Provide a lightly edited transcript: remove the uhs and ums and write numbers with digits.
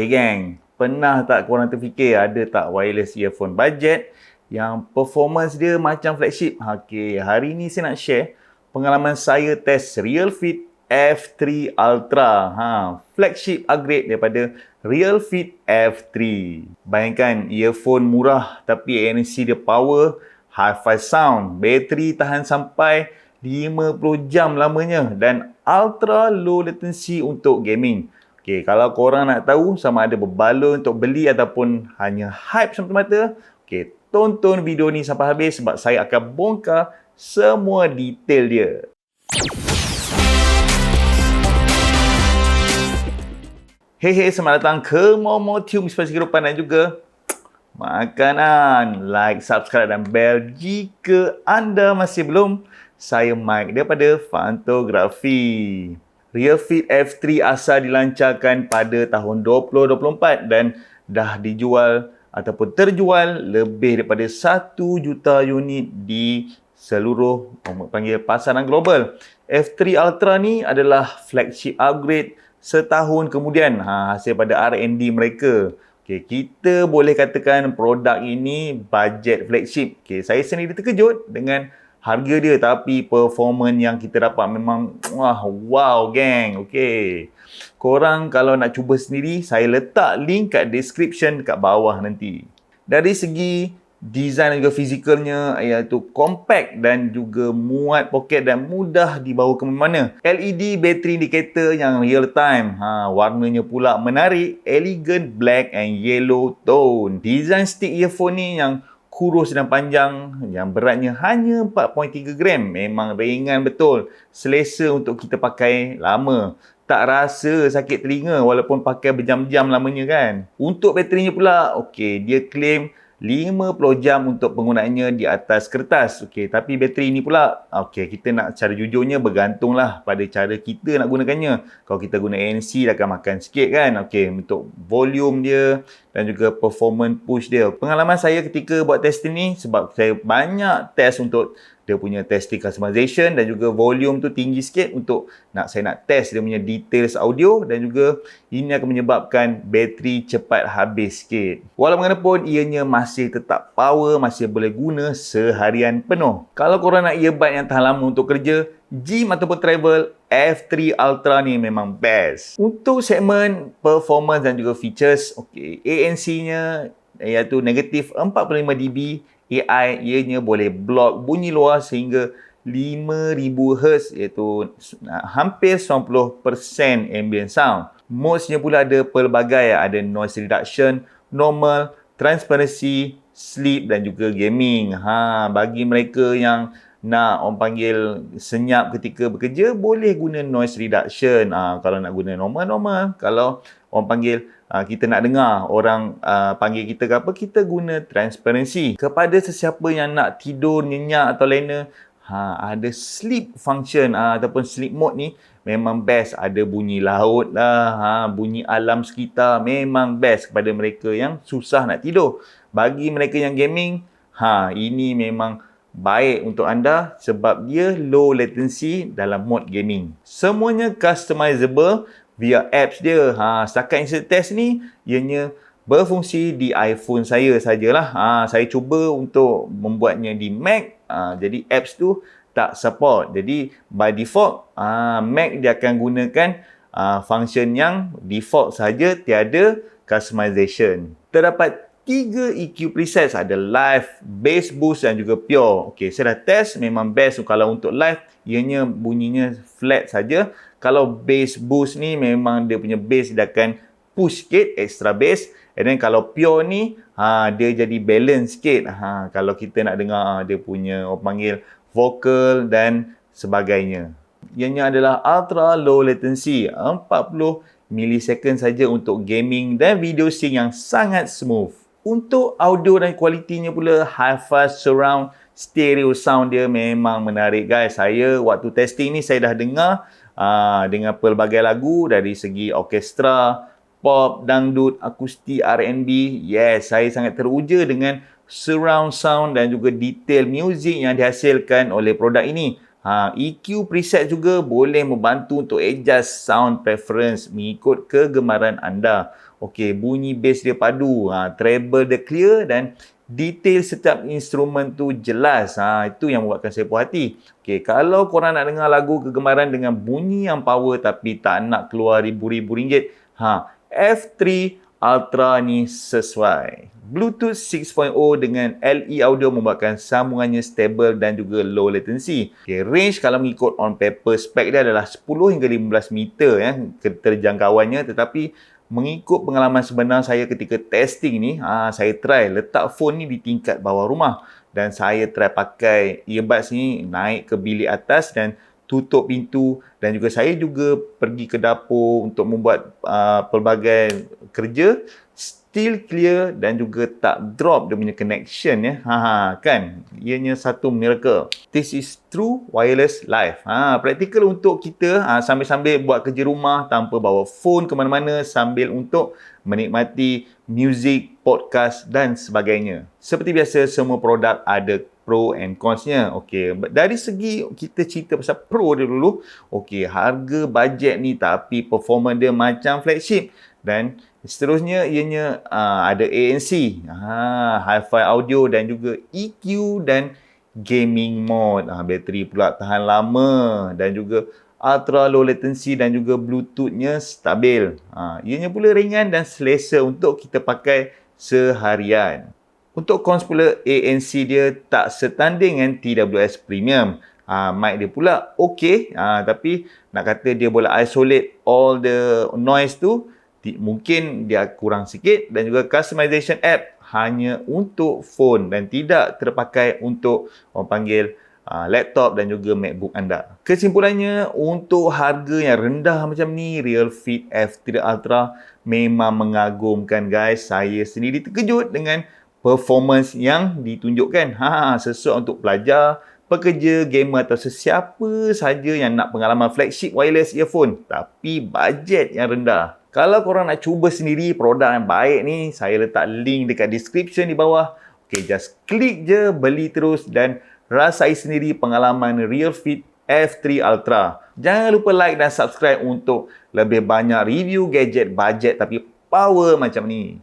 Gang, pernah tak korang terfikir ada tak wireless earphone budget yang performance dia macam flagship? Hari ni saya nak share pengalaman saya test RealFit F3 Ultra. Flagship upgrade daripada RealFit F3. Bayangkan earphone murah tapi ANC dia power, hi-fi sound, bateri tahan sampai 50 jam lamanya dan ultra low latency untuk gaming. Kalau korang nak tahu sama ada berbaloi untuk beli ataupun hanya hype semata-mata, tonton video ni sampai habis sebab saya akan bongkar semua detail dia. Hey, selamat datang ke Momotium Inspirasi Kehidupan dan juga makanan. Like, subscribe dan bell jika anda masih belum. Saya Mike daripada Fantografi. RealFit F3 asal dilancarkan pada tahun 2024 dan dah dijual ataupun terjual lebih daripada 1 juta unit di seluruh pasaran global. F3 Ultra ni adalah flagship upgrade setahun kemudian hasil pada R&D mereka. Kita boleh katakan produk ini budget flagship. Saya sendiri terkejut dengan harga dia tapi performance yang kita dapat memang wow gang. Korang kalau nak cuba sendiri, saya letak link kat description kat bawah nanti. Dari segi design dan juga fizikalnya, iaitu compact dan juga muat poket dan mudah dibawa ke mana-mana. LED battery indicator yang real time. Warnanya pula menarik, elegant black and yellow tone. Design stick earphone ni yang kurus dan panjang, yang beratnya hanya 4.3 gram. Memang ringan betul. Selesa untuk kita pakai lama. Tak rasa sakit telinga walaupun pakai berjam-jam lamanya kan. Untuk baterinya pula, dia claim 50 jam untuk penggunaannya di atas kertas. Tapi bateri ni pula, kita nak cara jujurnya bergantunglah pada cara kita nak gunakannya. Kalau kita guna ANC, dah akan makan sikit kan. Untuk volume dia dan juga performance push dia. Pengalaman saya ketika buat testing ni, sebab saya banyak test untuk dia punya testing customization dan juga volume tu tinggi sikit untuk saya nak test dia punya details audio dan juga ini akan menyebabkan bateri cepat habis sikit. Walau bagaimanapun ianya masih tetap power, masih boleh guna seharian penuh. Kalau korang nak earbud yang tahan lama untuk kerja, gym ataupun travel, F3 Ultra ni memang best. Untuk segmen performance dan juga features, ANC-nya iaitu negatif 45 dB. AI ianya boleh block bunyi luar sehingga 5000 Hz iaitu hampir 90% ambient sound. Modes-nya pula ada pelbagai, ada noise reduction, normal, transparency, sleep dan juga gaming. Bagi mereka yang nak orang panggil senyap ketika bekerja, boleh guna noise reduction. Kalau nak guna normal. Kalau orang panggil kita nak dengar orang panggil kita ke apa, kita guna transparency. Kepada sesiapa yang nak tidur nyenyak atau lena, ada sleep function ataupun sleep mode ni memang best. Ada bunyi laut lah, bunyi alam sekitar, memang best kepada mereka yang susah nak tidur. Bagi mereka yang gaming, ini memang baik untuk anda sebab dia low latency dalam mode gaming. Semuanya customizable via apps dia. Setakat instant test ni ianya berfungsi di iPhone saya sajalah. Saya cuba untuk membuatnya di Mac. Jadi apps tu tak support. Jadi by default Mac dia akan gunakan function yang default saja, tiada customization. Terdapat 3 EQ presets, ada live, bass boost dan juga pure. Saya dah test, memang best. Kalau untuk live, ianya bunyinya flat saja. Kalau bass boost ni memang dia punya bass dia akan push sikit, extra bass. And then kalau pure ni, dia jadi balance sikit. Kalau kita nak dengar dia punya orang panggil vocal dan sebagainya. Ianya adalah ultra low latency, 40 millisecond saja untuk gaming dan video sync yang sangat smooth. Untuk audio dan kualitinya pula, hi-fi surround stereo sound dia memang menarik guys. Saya waktu testing ni saya dah dengar dengan pelbagai lagu dari segi orkestra, pop, dangdut, akustik, R&B. Yes, saya sangat teruja dengan surround sound dan juga detail music yang dihasilkan oleh produk ini. EQ preset juga boleh membantu untuk adjust sound preference mengikut kegemaran anda. Okey, bunyi bass dia padu, treble dia clear dan detail setiap instrumen tu jelas. Itu yang membuatkan saya puas hati. Okey, kalau korang nak dengar lagu kegemaran dengan bunyi yang power tapi tak nak keluar ribu-ribu ringgit, F3 Ultra ni sesuai. Bluetooth 6.0 dengan LE audio membuatkan sambungannya stable dan juga low latency. Okay, range kalau mengikut on paper spec dia adalah 10 hingga 15 meter keterjangkauannya, tetapi mengikut pengalaman sebenar saya ketika testing ni, saya try letak phone ni di tingkat bawah rumah dan saya try pakai earbuds ni naik ke bilik atas dan tutup pintu, dan juga saya juga pergi ke dapur untuk membuat pelbagai kerja, still clear dan juga tak drop dia punya connection ya. Kan? Ianya satu miracle. This is true wireless life. Praktikal untuk kita sambil-sambil buat kerja rumah tanpa bawa phone ke mana-mana, sambil untuk menikmati music, podcast dan sebagainya. Seperti biasa, semua produk ada pro and cons-nya. Okey, dari segi kita cerita pasal pro dia dulu. Okey, harga bajet ni tapi performance dia macam flagship, dan seterusnya ianya ada ANC, hi-fi audio dan juga EQ dan gaming mode. Bateri pula tahan lama dan juga ultra low latency dan juga Bluetooth-nya stabil. Ianya pula ringan dan selesa untuk kita pakai seharian. Untuk cons pula, ANC dia tak setanding dengan TWS Premium. Mic dia pula okey, tapi nak kata dia boleh isolate all the noise tu, mungkin dia kurang sikit, dan juga customization app hanya untuk phone dan tidak terpakai untuk orang panggil laptop dan juga MacBook anda. Kesimpulannya, untuk harga yang rendah macam ni, Realfit F3 Ultra memang mengagumkan guys. Saya sendiri terkejut dengan performance yang ditunjukkan. Sesuai untuk pelajar, pekerja, gamer atau sesiapa saja yang nak pengalaman flagship wireless earphone tapi bajet yang rendah. Kalau korang nak cuba sendiri produk yang baik ni, saya letak link dekat description di bawah. Okay, just klik je, beli terus dan rasai sendiri pengalaman Realfit F3 Ultra. Jangan lupa like dan subscribe untuk lebih banyak review gadget bajet tapi power macam ni.